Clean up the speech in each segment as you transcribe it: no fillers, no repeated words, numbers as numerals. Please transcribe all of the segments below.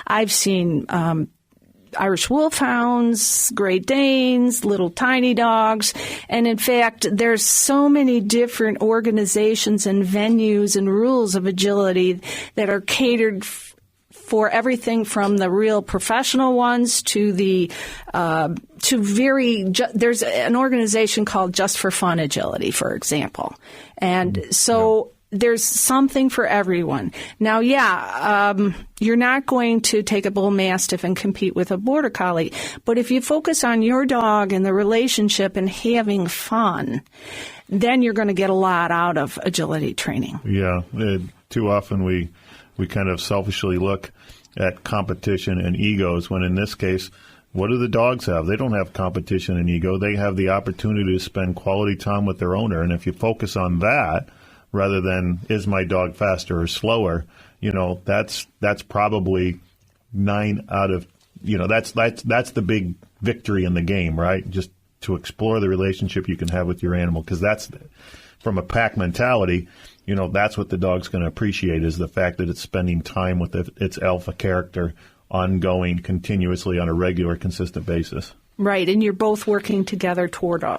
I've seen Irish Wolfhounds, Great Danes, little tiny dogs. And in fact, there's so many different organizations and venues and rules of agility that are catered for everything from the real professional ones to the there's an organization called Just for Fun Agility, for example. And so there's something for everyone. Now, you're not going to take a bull mastiff and compete with a border collie, but if you focus on your dog and the relationship and having fun, then you're going to get a lot out of agility training. Yeah, too often we kind of selfishly look at competition and egos, when in this case, what do the dogs have? They don't have competition and ego. They have the opportunity to spend quality time with their owner. And if you focus on that, rather than is my dog faster or slower, that's probably 9 out of, that's the big victory in the game, right? Just to explore the relationship you can have with your animal, because that's from a pack mentality. That's what the dog's going to appreciate, is the fact that it's spending time with its alpha character ongoing, continuously, on a regular, consistent basis. Right, and you're both working together toward a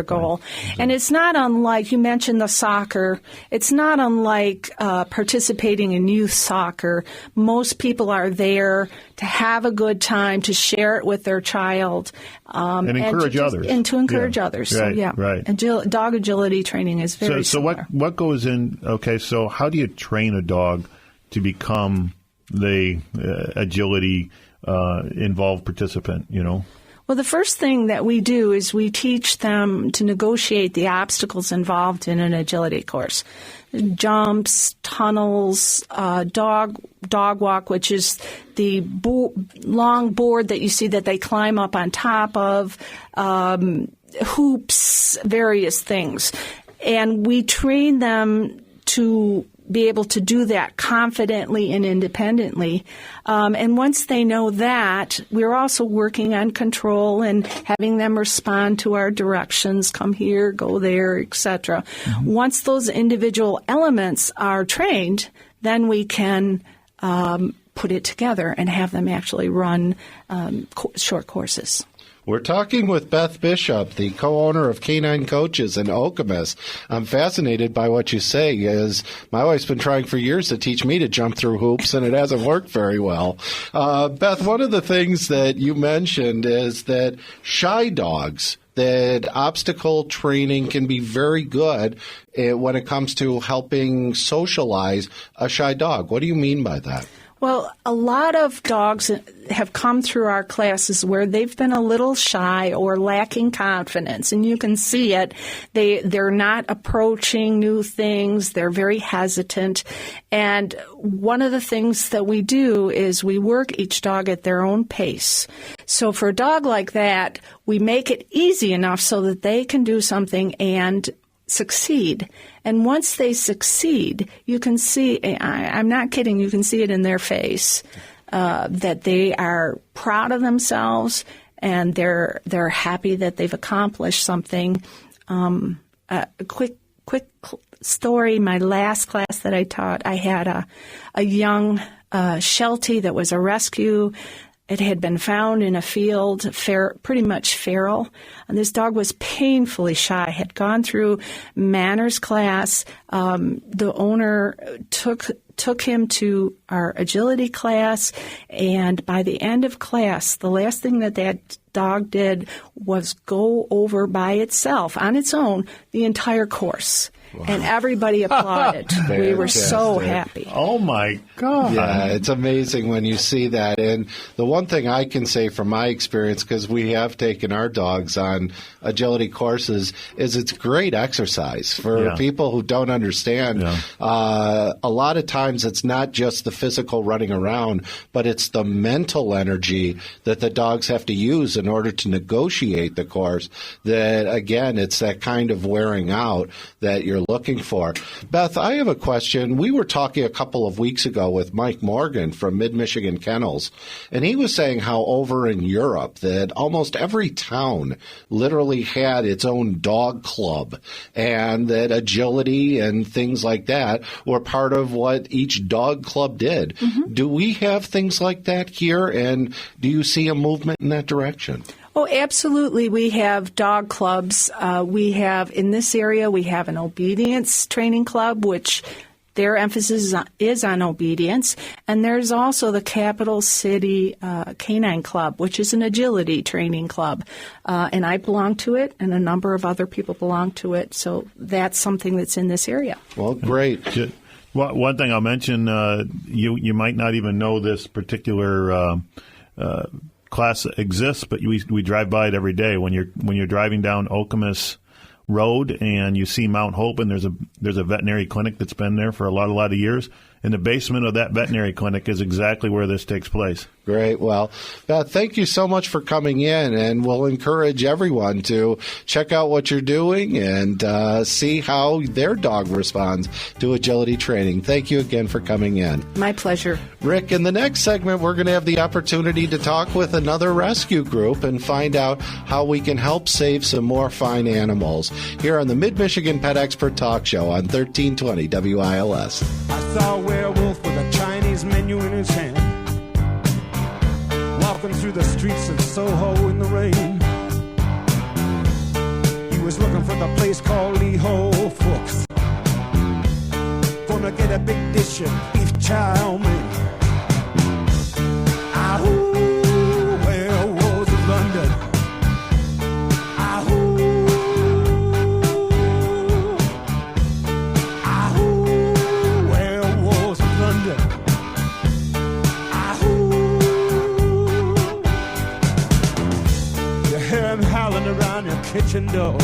goal. Exactly. And it's not unlike, you mentioned the soccer, it's not unlike participating in youth soccer. Most people are there to have a good time, to share it with their child. And encourage others. And to encourage others. Right. Dog agility training is very similar. So what goes in, so how do you train a dog to become the agility involved participant, Well, the first thing that we do is we teach them to negotiate the obstacles involved in an agility course. Jumps, tunnels, dog walk, which is the long board that you see that they climb up on top of, hoops, various things. And we train them to be able to do that confidently and independently. And once they know that, we're also working on control and having them respond to our directions, come here, go there, etc. Mm-hmm. Once those individual elements are trained, then we can put it together and have them actually run short courses. We're talking with Beth Bishop, the co-owner of Canine Coaches in Okemos. I'm fascinated by what you say, as my wife's been trying for years to teach me to jump through hoops, and it hasn't worked very well. Beth, one of the things that you mentioned is that shy dogs, that obstacle training can be very good when it comes to helping socialize a shy dog. What do you mean by that? Well, a lot of dogs have come through our classes where they've been a little shy or lacking confidence, and you can see it. They're not approaching new things. They're very hesitant. And one of the things that we do is we work each dog at their own pace. So for a dog like that, we make it easy enough so that they can do something and succeed. And once they succeed, you can see, I'm not kidding, you can see it in their face, that they are proud of themselves and they're happy that they've accomplished something. A quick story, my last class that I taught, I had a young Sheltie that was a rescue. It had been found in a field, pretty much feral, and this dog was painfully shy, had gone through manners class. The owner took him to our agility class, and by the end of class, the last thing that dog did was go over by itself, on its own, the entire course. Wow. And everybody applauded. We were so happy. Oh, my God. Yeah, it's amazing when you see that. And the one thing I can say from my experience, because we have taken our dogs on agility courses, is it's great exercise. For people who don't understand, a lot of times it's not just the physical running around, but it's the mental energy that the dogs have to use in order to negotiate the course. That, again, it's that kind of wearing out that you're you're looking for. Beth, I have a question. We were talking a couple of weeks ago with Mike Morgan from Mid-Michigan Kennels, and he was saying how over in Europe that almost every town literally had its own dog club, and that agility and things like that were part of what each dog club did. Mm-hmm. Do we have things like that here, and do you see a movement in that direction? Oh, absolutely. We have dog clubs. We have, in this area, we have an obedience training club, which their emphasis is on obedience. And there's also the Capital City Canine Club, which is an agility training club. And I belong to it, and a number of other people belong to it. So that's something that's in this area. Well, great. Well, one thing I'll mention, you might not even know this particular class exists, but we drive by it every day. When you're driving down Okemos Road and you see Mount Hope, and there's a veterinary clinic that's been there for a lot of years. In the basement of that veterinary clinic is exactly where this takes place. Great. Well, Beth, thank you so much for coming in, and we'll encourage everyone to check out what you're doing and see how their dog responds to agility training. Thank you again for coming in. My pleasure. Rick, in the next segment, we're going to have the opportunity to talk with another rescue group and find out how we can help save some more fine animals here on the Mid-Michigan Pet Expert Talk Show on 1320 WILS. I saw a werewolf with a Chinese menu in his hand, walking through the streets of Soho in the rain. He was looking for the place called Lee Ho Fooks, gonna get a big dish of beef chow mein. Ahoo, werewolves of London. Ahoo, ahoo, werewolves of London. Ahoo, you hear him howling around your kitchen door.